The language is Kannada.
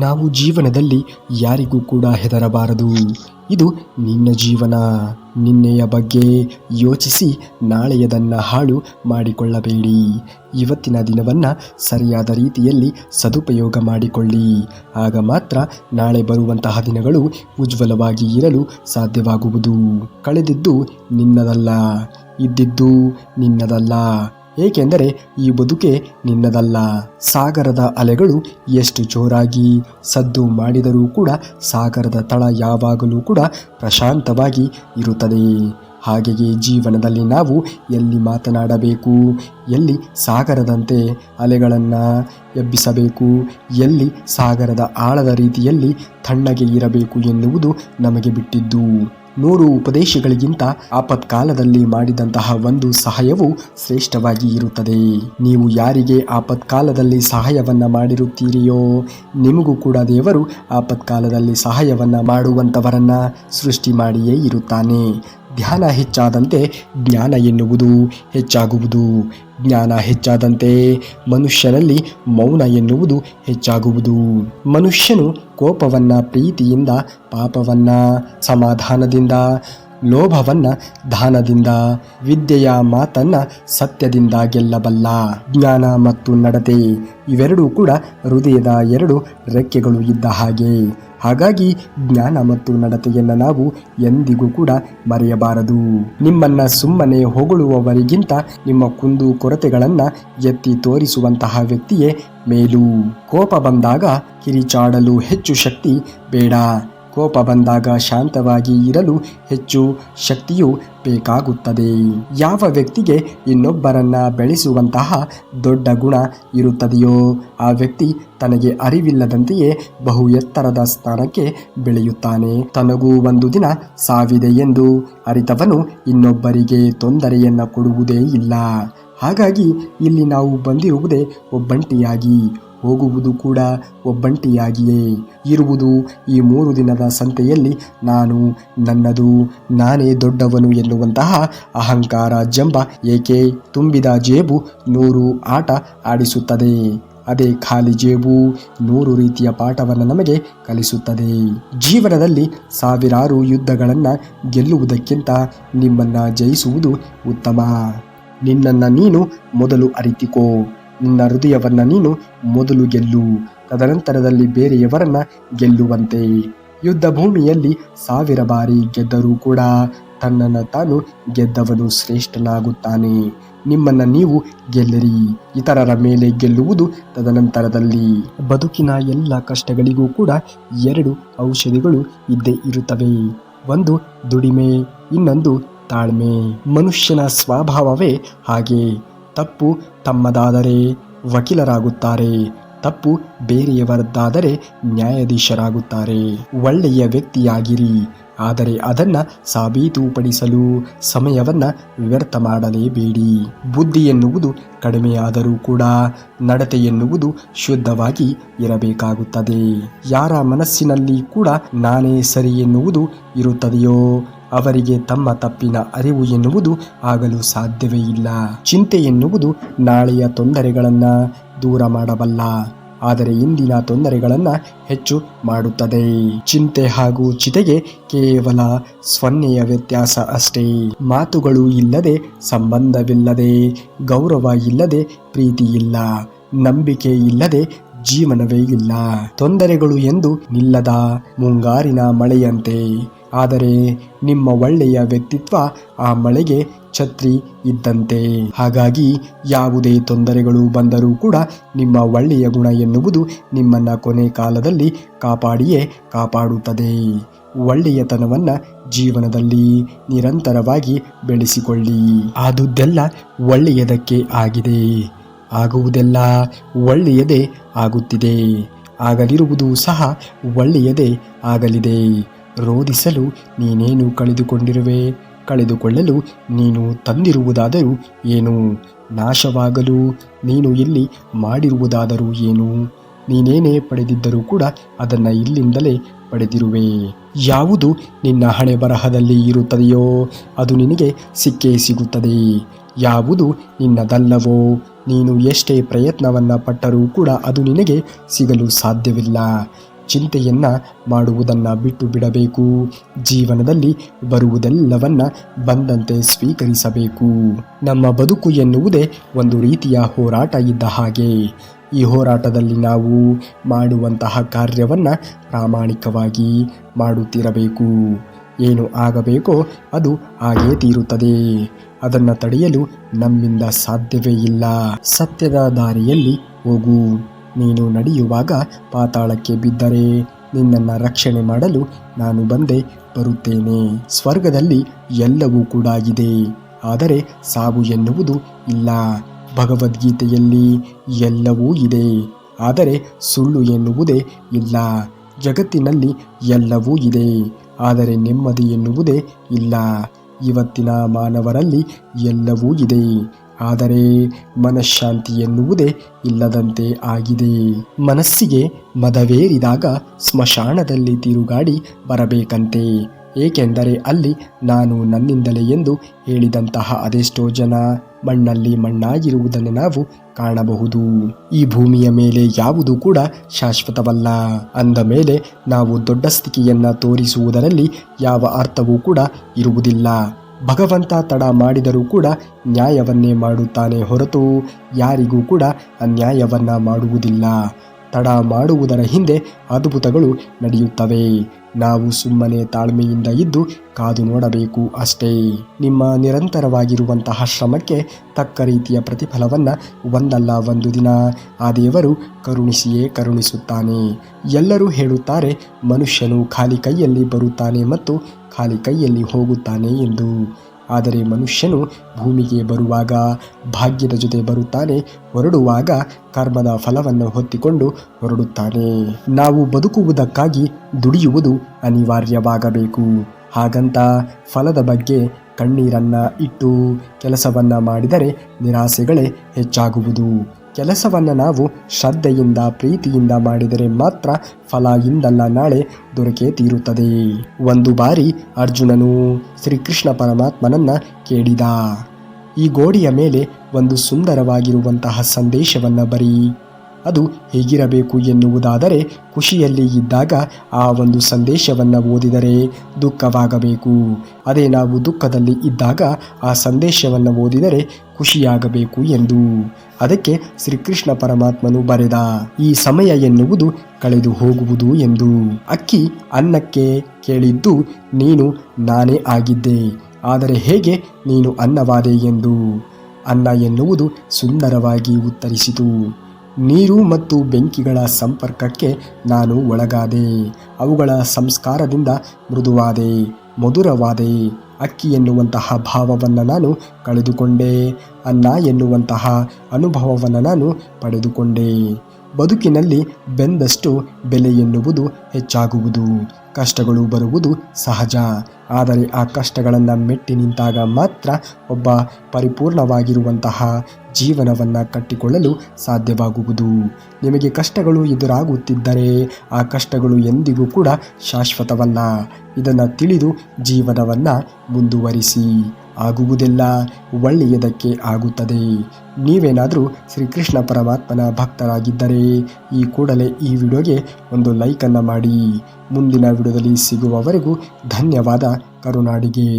ನಾವು ಜೀವನದಲ್ಲಿ ಯಾರಿಗೂ ಕೂಡ ಹೆದರಬಾರದು. ಇದು ನಿನ್ನ ಜೀವನ. ನಿನ್ನೆಯ ಬಗ್ಗೆ ಯೋಚಿಸಿ ನಾಳೆಯದನ್ನು ಹಾಳು ಮಾಡಿಕೊಳ್ಳಬೇಡಿ. ಇವತ್ತಿನ ದಿನವನ್ನು ಸರಿಯಾದ ರೀತಿಯಲ್ಲಿ ಸದುಪಯೋಗ ಮಾಡಿಕೊಳ್ಳಿ. ಆಗ ಮಾತ್ರ ನಾಳೆ ಬರುವಂತಹ ದಿನಗಳು ಉಜ್ವಲವಾಗಿ ಇರಲು ಸಾಧ್ಯವಾಗುವುದು. ಕಳೆದಿದ್ದು ನಿನ್ನದಲ್ಲ, ಇದ್ದಿದ್ದು ನಿನ್ನದಲ್ಲ. ಏಕೆಂದರೆ ಈ ಬದುಕೆ ನಿನ್ನದಲ್ಲ. ಸಾಗರದ ಅಲೆಗಳು ಎಷ್ಟು ಜೋರಾಗಿ ಸದ್ದು ಮಾಡಿದರೂ ಕೂಡ ಸಾಗರದ ತಳ ಯಾವಾಗಲೂ ಕೂಡ ಪ್ರಶಾಂತವಾಗಿ ಇರುತ್ತದೆ. ಹಾಗೆಯೇ ಜೀವನದಲ್ಲಿ ನಾವು ಎಲ್ಲಿ ಮಾತನಾಡಬೇಕು, ಎಲ್ಲಿ ಸಾಗರದಂತೆ ಅಲೆಗಳನ್ನು ಎಬ್ಬಿಸಬೇಕು, ಎಲ್ಲಿ ಸಾಗರದ ಆಳದ ರೀತಿಯಲ್ಲಿ ತಣ್ಣಗೆ ಇರಬೇಕು ಎನ್ನುವುದು ನಮಗೆ ಬಿಟ್ಟಿದ್ದು. 100 ಉಪದೇಶಗಳಿಗಿಂತ ಆಪತ್ಕಾಲದಲ್ಲಿ ಮಾಡಿದಂತಹ ಒಂದು ಸಹಾಯವು ಶ್ರೇಷ್ಠವಾಗಿ ಇರುತ್ತದೆ. ನೀವು ಯಾರಿಗೆ ಆಪತ್ಕಾಲದಲ್ಲಿ ಸಹಾಯವನ್ನು ಮಾಡಿರುತ್ತೀರಿಯೋ ನಿಮಗೂ ಕೂಡ ದೇವರು ಆಪತ್ಕಾಲದಲ್ಲಿ ಸಹಾಯವನ್ನು ಮಾಡುವಂಥವರನ್ನು ಸೃಷ್ಟಿ ಮಾಡಿಯೇ ಇರುತ್ತಾನೆ. ಧ್ಯಾನ ಹೆಚ್ಚಾದಂತೆ ಜ್ಞಾನ ಎನ್ನುವುದು ಹೆಚ್ಚಾಗುವುದು. ಜ್ಞಾನ ಹೆಚ್ಚಾದಂತೆ ಮನುಷ್ಯನಲ್ಲಿ ಮೌನ ಎನ್ನುವುದು ಹೆಚ್ಚಾಗುವುದು. ಮನುಷ್ಯನು ಕೋಪವನ್ನು ಪ್ರೀತಿಯಿಂದ, ಪಾಪವನ್ನು ಸಮಾಧಾನದಿಂದ, ಲೋಭವನ್ನು ದಾನದಿಂದ, ವಿದ್ಯೆಯ ಮಾತನ್ನು ಸತ್ಯದಿಂದ ಗೆಲ್ಲಬಲ್ಲ. ಜ್ಞಾನ ಮತ್ತು ನಡತೆ ಇವೆರಡೂ ಕೂಡ ಹೃದಯದ 2 ರೆಕ್ಕೆಗಳು ಇದ್ದ ಹಾಗೆ. ಹಾಗಾಗಿ ಜ್ಞಾನ ಮತ್ತು ನಡತೆಯನ್ನು ನಾವು ಎಂದಿಗೂ ಕೂಡ ಮರೆಯಬಾರದು. ನಿಮ್ಮನ್ನು ಸುಮ್ಮನೆ ಹೊಗಳುವವರಿಗಿಂತ ನಿಮ್ಮ ಕುಂದು ಕೊರತೆಗಳನ್ನು ಎತ್ತಿ ತೋರಿಸುವಂತಹ ವ್ಯಕ್ತಿಯೇ ಮೇಲು. ಕೋಪ ಬಂದಾಗ ಕಿರಿಚಾಡಲು ಹೆಚ್ಚು ಶಕ್ತಿ ಬೇಡ. ಕೋಪ ಬಂದಾಗ ಶಾಂತವಾಗಿ ಇರಲು ಹೆಚ್ಚು ಶಕ್ತಿಯು ಬೇಕಾಗುತ್ತದೆ. ಯಾವ ವ್ಯಕ್ತಿಗೆ ಇನ್ನೊಬ್ಬರನ್ನ ಬೆಳೆಸುವಂತಹ ದೊಡ್ಡ ಗುಣ ಇರುತ್ತದೆಯೋ ಆ ವ್ಯಕ್ತಿ ತನಗೆ ಅರಿವಿಲ್ಲದಂತೆಯೇ ಬಹು ಎತ್ತರದ ಸ್ಥಾನಕ್ಕೆ ಬೆಳೆಯುತ್ತಾನೆ. ತನಗೂ ಒಂದು ದಿನ ಸಾವಿದೆ ಎಂದು ಅರಿತವನು ಇನ್ನೊಬ್ಬರಿಗೆ ತೊಂದರೆಯನ್ನು ಕೊಡುವುದೇ ಇಲ್ಲ. ಹಾಗಾಗಿ ಇಲ್ಲಿ ನಾವು ಬಂದಿರುವುದೇ ಒಬ್ಬಂಟಿಯಾಗಿ, ಹೋಗುವುದು ಕೂಡ ಒಬ್ಬಂಟಿಯಾಗಿಯೇ. ಇರುವುದು ಈ 3 ದಿನದ ಸಂತೆಯಲ್ಲಿ ನಾನು, ನನ್ನದು, ನಾನೇ ದೊಡ್ಡವನು ಎನ್ನುವಂತಹ ಅಹಂಕಾರ ಜಂಬ ಏಕೆ? ತುಂಬಿದ ಜೇಬು 100 ಆಟ ಆಡಿಸುತ್ತದೆ. ಅದೇ ಖಾಲಿ ಜೇಬು 100 ರೀತಿಯ ಪಾಠವನ್ನು ನಮಗೆ ಕಲಿಸುತ್ತದೆ. ಜೀವನದಲ್ಲಿ ಸಾವಿರಾರು ಯುದ್ಧಗಳನ್ನು ಗೆಲ್ಲುವುದಕ್ಕಿಂತ ನಿಮ್ಮನ್ನು ಜಯಿಸುವುದು ಉತ್ತಮ. ನಿನ್ನನ್ನು ನೀನು ಮೊದಲು ಅರಿತುಕೋ. ನಿನ್ನ ಹೃದಯವನ್ನು ನೀನು ಮೊದಲು ಗೆಲ್ಲು, ತದನಂತರದಲ್ಲಿ ಬೇರೆಯವರನ್ನ ಗೆಲ್ಲುವಂತೆ. ಯುದ್ಧ ಭೂಮಿಯಲ್ಲಿ 1000 ಬಾರಿ ಗೆದ್ದರೂ ಕೂಡ ತನ್ನನ್ನು ತಾನು ಗೆದ್ದವನು ಶ್ರೇಷ್ಠನಾಗುತ್ತಾನೆ. ನಿಮ್ಮನ್ನು ನೀವು ಗೆಲ್ಲಿರಿ, ಇತರರ ಮೇಲೆ ಗೆಲ್ಲುವುದು ತದನಂತರದಲ್ಲಿ. ಬದುಕಿನ ಎಲ್ಲ ಕಷ್ಟಗಳಿಗೂ ಕೂಡ 2 ಔಷಧಿಗಳು ಇದ್ದೇ ಇರುತ್ತವೆ. ಒಂದು ದುಡಿಮೆ, ಇನ್ನೊಂದು ತಾಳ್ಮೆ. ಮನುಷ್ಯನ ಸ್ವಭಾವವೇ ಹಾಗೆ. ತಪ್ಪು ತಮ್ಮದಾದರೆ ವಕೀಲರಾಗುತ್ತಾರೆ, ತಪ್ಪು ಬೇರೆಯವರದ್ದಾದರೆ ನ್ಯಾಯಾಧೀಶರಾಗುತ್ತಾರೆ. ಒಳ್ಳೆಯ ವ್ಯಕ್ತಿಯಾಗಿರಿ, ಆದರೆ ಅದನ್ನು ಸಾಬೀತುಪಡಿಸಲು ಸಮಯವನ್ನು ವ್ಯರ್ಥ ಮಾಡಲೇಬೇಡಿ. ಬುದ್ಧಿ ಎನ್ನುವುದು ಕಡಿಮೆಯಾದರೂ ಕೂಡ ನಡತೆ ಎನ್ನುವುದು ಶುದ್ಧವಾಗಿ ಇರಬೇಕಾಗುತ್ತದೆ. ಯಾರ ಮನಸ್ಸಿನಲ್ಲಿ ಕೂಡ ನಾನೇ ಸರಿ ಎನ್ನುವುದು ಇರುತ್ತದೆಯೋ ಅವರಿಗೆ ತಮ್ಮ ತಪ್ಪಿನ ಅರಿವು ಎನ್ನುವುದು ಆಗಲು ಸಾಧ್ಯವೇ ಇಲ್ಲ. ಚಿಂತೆ ಎನ್ನುವುದು ನಾಳೆಯ ತೊಂದರೆಗಳನ್ನು ದೂರ ಮಾಡಬಲ್ಲ, ಆದರೆ ಇಂದಿನ ತೊಂದರೆಗಳನ್ನು ಹೆಚ್ಚು ಮಾಡುತ್ತದೆ. ಚಿಂತೆ ಹಾಗೂ ಚಿತೆಗೆ ಕೇವಲ 0 ವ್ಯತ್ಯಾಸ ಅಷ್ಟೇ. ಮಾತುಗಳು ಇಲ್ಲದೆ ಸಂಬಂಧವಿಲ್ಲದೆ, ಗೌರವ ಇಲ್ಲದೆ ಪ್ರೀತಿ ಇಲ್ಲ, ನಂಬಿಕೆ ಇಲ್ಲದೆ ಜೀವನವೇ ಇಲ್ಲ. ತೊಂದರೆಗಳು ಎಂದು ನಿಲ್ಲದ ಮುಂಗಾರಿನ ಮಳೆಯಂತೆ. ಆದರೆ ನಿಮ್ಮ ಒಳ್ಳೆಯ ವ್ಯಕ್ತಿತ್ವ ಆ ಮಳೆಗೆ ಛತ್ರಿ ಇದ್ದಂತೆ. ಹಾಗಾಗಿ ಯಾವುದೇ ತೊಂದರೆಗಳು ಬಂದರೂ ಕೂಡ ನಿಮ್ಮ ಒಳ್ಳೆಯ ಗುಣ ಎನ್ನುವುದು ನಿಮ್ಮನ್ನು ಕೊನೆ ಕಾಲದಲ್ಲಿ ಕಾಪಾಡಿಯೇ ಕಾಪಾಡುತ್ತದೆ. ಒಳ್ಳೆಯತನವನ್ನು ಜೀವನದಲ್ಲಿ ನಿರಂತರವಾಗಿ ಬೆಳೆಸಿಕೊಳ್ಳಿ. ಆದುದೆಲ್ಲ ಒಳ್ಳೆಯದಕ್ಕೆ ಆಗಿದೆ, ಆಗುವುದೆಲ್ಲ ಒಳ್ಳೆಯದೇ ಆಗುತ್ತಿದೆ, ಆಗಲಿರುವುದು ಸಹ ಒಳ್ಳೆಯದೇ ಆಗಲಿದೆ. ರೋಧಿಸಲು ನೀನೇನು ಕಳೆದುಕೊಂಡಿರುವೆ? ಕಳೆದುಕೊಳ್ಳಲು ನೀನು ತಂದಿರುವುದಾದರೂ ಏನು? ನಾಶವಾಗಲು ನೀನು ಇಲ್ಲಿ ಮಾಡಿರುವುದಾದರೂ ಏನು? ನೀನೇನೇ ಪಡೆದಿದ್ದರೂ ಕೂಡ ಅದನ್ನು ಇಲ್ಲಿಂದಲೇ ಪಡೆದಿರುವೆ. ಯಾವುದು ನಿನ್ನ ಹಣೆ ಬರಹದಲ್ಲಿ ಇರುತ್ತದೆಯೋ ಅದು ನಿನಗೆ ಸಿಕ್ಕೇ ಸಿಗುತ್ತದೆ. ಯಾವುದು ನಿನ್ನದಲ್ಲವೋ ನೀನು ಎಷ್ಟೇ ಪ್ರಯತ್ನವನ್ನು ಪಟ್ಟರೂ ಕೂಡ ಅದು ನಿನಗೆ ಸಿಗಲು ಸಾಧ್ಯವಿಲ್ಲ. ಚಿಂತೆಯನ್ನು ಮಾಡುವುದನ್ನು ಬಿಟ್ಟು ಬಿಡಬೇಕು. ಜೀವನದಲ್ಲಿ ಬರುವುದೆಲ್ಲವನ್ನ ಬಂದಂತೆ ಸ್ವೀಕರಿಸಬೇಕು. ನಮ್ಮ ಬದುಕು ಎನ್ನುವುದೇ ಒಂದು ರೀತಿಯ ಹೋರಾಟ ಇದ್ದ ಹಾಗೆ. ಈ ಹೋರಾಟದಲ್ಲಿ ನಾವು ಮಾಡುವಂತಹ ಕಾರ್ಯವನ್ನು ಪ್ರಾಮಾಣಿಕವಾಗಿ ಮಾಡುತ್ತಿರಬೇಕು. ಏನು ಆಗಬೇಕೋ ಅದು ಆಗೇ ತೀರುತ್ತದೆ. ಅದನ್ನು ತಡೆಯಲು ನಮ್ಮಿಂದ ಸಾಧ್ಯವೇ ಇಲ್ಲ. ಸತ್ಯದ ದಾರಿಯಲ್ಲಿ ಹೋಗು. ನೀನು ನಡೆಯುವಾಗ ಪಾತಾಳಕ್ಕೆ ಬಿದ್ದರೆ ನಿನ್ನನ್ನು ರಕ್ಷಣೆ ಮಾಡಲು ನಾನು ಬಂದೇ ಬರುತ್ತೇನೆ. ಸ್ವರ್ಗದಲ್ಲಿ ಎಲ್ಲವೂ ಕೂಡ ಇದೆ, ಆದರೆ ಸಾವು ಎನ್ನುವುದು ಇಲ್ಲ. ಭಗವದ್ಗೀತೆಯಲ್ಲಿ ಎಲ್ಲವೂ ಇದೆ, ಆದರೆ ಸುಳ್ಳು ಎನ್ನುವುದೇ ಇಲ್ಲ. ಜಗತ್ತಿನಲ್ಲಿ ಎಲ್ಲವೂ ಇದೆ, ಆದರೆ ನೆಮ್ಮದಿ ಎನ್ನುವುದೇ ಇಲ್ಲ. ಇವತ್ತಿನ ಮಾನವರಲ್ಲಿ ಎಲ್ಲವೂ ಇದೆ, ಆದರೆ ಮನಃಶಾಂತಿ ಎನ್ನುವುದೇ ಇಲ್ಲದಂತೆ ಆಗಿದೆ. ಮನಸ್ಸಿಗೆ ಮದವೇರಿದಾಗ ಸ್ಮಶಾನದಲ್ಲಿ ತಿರುಗಾಡಿ ಬರಬೇಕಂತೆ. ಏಕೆಂದರೆ ಅಲ್ಲಿ ನಾನು ನನ್ನಿಂದಲೇ ಎಂದು ಹೇಳಿದಂತಹ ಅದೆಷ್ಟೋ ಜನ ಮಣ್ಣಲ್ಲಿ ಮಣ್ಣಾಗಿರುವುದನ್ನು ನಾವು ಕಾಣಬಹುದು. ಈ ಭೂಮಿಯ ಮೇಲೆ ಯಾವುದು ಕೂಡ ಶಾಶ್ವತವಲ್ಲ. ಅಂದ ಮೇಲೆ ನಾವು ದೊಡ್ಡ ಸ್ಥಿತಿಯನ್ನ ತೋರಿಸುವುದರಲ್ಲಿ ಯಾವ ಅರ್ಥವೂ ಕೂಡ ಇರುವುದಿಲ್ಲ. ಭಗವಂತ ತಡ ಮಾಡಿದರೂ ಕೂಡ ನ್ಯಾಯವನ್ನೇ ಮಾಡುತ್ತಾನೆ ಹೊರತು ಯಾರಿಗೂ ಕೂಡ ಅನ್ಯಾಯವನ್ನ ಮಾಡುವುದಿಲ್ಲ. ತಡ ಮಾಡುವುದರ ಹಿಂದೆ ಅದ್ಭುತಗಳು ನಡೆಯುತ್ತವೆ. ನಾವು ಸುಮ್ಮನೆ ತಾಳ್ಮೆಯಿಂದ ಇದ್ದು ಕಾದು ನೋಡಬೇಕು ಅಷ್ಟೇ. ನಿಮ್ಮ ನಿರಂತರವಾಗಿರುವಂತಹ ಶ್ರಮಕ್ಕೆ ತಕ್ಕ ರೀತಿಯ ಪ್ರತಿಫಲವನ್ನು ಒಂದಲ್ಲ ಒಂದು ದಿನ ಆ ದೇವರು ಕರುಣಿಸಿಯೇ ಕರುಣಿಸುತ್ತಾನೆ. ಎಲ್ಲರೂ ಹೇಳುತ್ತಾರೆ ಮನುಷ್ಯನು ಖಾಲಿ ಕೈಯಲ್ಲಿ ಬರುತ್ತಾನೆ ಮತ್ತು ಖಾಲಿ ಕೈಯಲ್ಲಿ ಹೋಗುತ್ತಾನೆ ಎಂದು. ಆದರೆ ಮನುಷ್ಯನು ಭೂಮಿಗೆ ಬರುವಾಗ ಭಾಗ್ಯದ ಜೊತೆ ಬರುತ್ತಾನೆ, ಹೊರಡುವಾಗ ಕರ್ಮದ ಫಲವನ್ನು ಹೊತ್ತಿಕೊಂಡು ಹೊರಡುತ್ತಾನೆ. ನಾವು ಬದುಕುವುದಕ್ಕಾಗಿ ದುಡಿಯುವುದು ಅನಿವಾರ್ಯವಾಗಬೇಕು. ಹಾಗಂತ ಫಲದ ಬಗ್ಗೆ ಕಣ್ಣೀರನ್ನ ಇಟ್ಟು ಕೆಲಸವನ್ನ ಮಾಡಿದರೆ ನಿರಾಸೆಗಳೇ ಹೆಚ್ಚಾಗುವುದು. ಕೆಲಸವನ್ನು ನಾವು ಶ್ರದ್ಧೆಯಿಂದ ಪ್ರೀತಿಯಿಂದ ಮಾಡಿದರೆ ಮಾತ್ರ ಫಲ ಇಂದಲ್ಲ ನಾಳೆ ದೊರಕೇ ತೀರುತ್ತದೆ. ಒಂದು ಬಾರಿ ಅರ್ಜುನನು ಶ್ರೀಕೃಷ್ಣ ಪರಮಾತ್ಮನನ್ನ ಕೇಳಿದ, ಈ ಗೋಡೆಯ ಮೇಲೆ ಒಂದು ಸುಂದರವಾಗಿರುವಂತಹ ಸಂದೇಶವನ್ನು ಬರೀ. ಅದು ಹೇಗಿರಬೇಕು ಎನ್ನುವುದಾದರೆ, ಖುಷಿಯಲ್ಲಿ ಇದ್ದಾಗ ಆ ಒಂದು ಸಂದೇಶವನ್ನು ಓದಿದರೆ ದುಃಖವಾಗಬೇಕು. ಅದೇ ನಾವು ದುಃಖದಲ್ಲಿ ಇದ್ದಾಗ ಆ ಸಂದೇಶವನ್ನು ಓದಿದರೆ ಖುಷಿಯಾಗಬೇಕು ಎಂದು. ಅದಕ್ಕೆ ಶ್ರೀಕೃಷ್ಣ ಪರಮಾತ್ಮನು ಬರೆದ, ಈ ಸಮಯ ಎನ್ನುವುದು ಕಳೆದು ಹೋಗುವುದು ಎಂದು. ಅಕ್ಕಿ ಅನ್ನಕ್ಕೆ ಕೇಳಿದ್ದು ನೀನು ನಾನೇ ಆಗಿದ್ದೆ, ಆದರೆ ಹೇಗೆ ನೀನು ಅನ್ನವಾದೆ ಎಂದು. ಅನ್ನ ಎನ್ನುವುದು ಸುಂದರವಾಗಿ ಉತ್ತರಿಸಿತು, ನೀರು ಮತ್ತು ಬೆಂಕಿಗಳ ಸಂಪರ್ಕಕ್ಕೆ ನಾನು ಒಳಗಾದೆ. ಅವುಗಳ ಸಂಸ್ಕಾರದಿಂದ ಮೃದುವಾದೆ, ಮಧುರವಾದೆ. ಅಕ್ಕಿ ಎನ್ನುವಂತಹ ಭಾವವನ್ನು ನಾನು ಕಳೆದುಕೊಂಡೆ, ಅನ್ನ ಎನ್ನುವಂತಹ ಅನುಭವವನ್ನು ನಾನು ಪಡೆದುಕೊಂಡೆ. ಬದುಕಿನಲ್ಲಿ ಬೆಂದಷ್ಟು ಬೆಲೆ ಎನ್ನುವುದು ಹೆಚ್ಚಾಗುವುದು. ಕಷ್ಟಗಳು ಬರುವುದು ಸಹಜ. ಆದರೆ ಆ ಕಷ್ಟಗಳನ್ನು ಮೆಟ್ಟಿ ನಿಂತಾಗ ಮಾತ್ರ ಒಬ್ಬ ಪರಿಪೂರ್ಣವಾಗಿರುವಂತಹ ಜೀವನವನ್ನು ಕಟ್ಟಿಕೊಳ್ಳಲು ಸಾಧ್ಯವಾಗುವುದು. ನಿಮಗೆ ಕಷ್ಟಗಳು ಎದುರಾಗುತ್ತಿದ್ದರೆ ಆ ಕಷ್ಟಗಳು ಎಂದಿಗೂ ಕೂಡ ಶಾಶ್ವತವಲ್ಲ. ಇದನ್ನು ತಿಳಿದು ಜೀವನವನ್ನು ಮುಂದುವರಿಸಿ. ಆಗುವುದೆಲ್ಲ ಒಳ್ಳೆಯದಕ್ಕೆ ಆಗುತ್ತದೆ. ನೀವೇನಾದರೂ ಶ್ರೀಕೃಷ್ಣ ಪರಮಾತ್ಮನ ಭಕ್ತರಾಗಿದ್ದರೆ ಈ ಕೂಡಲೇ ಈ ವಿಡಿಯೋಗೆ ಒಂದು ಲೈಕನ್ನು ಮಾಡಿ. ಮುಂದಿನ ವಿಡಿಯೋದಲ್ಲಿ ಸಿಗುವವರೆಗೂ ಧನ್ಯವಾದ. ಕರುನಾಡಿಗೆ.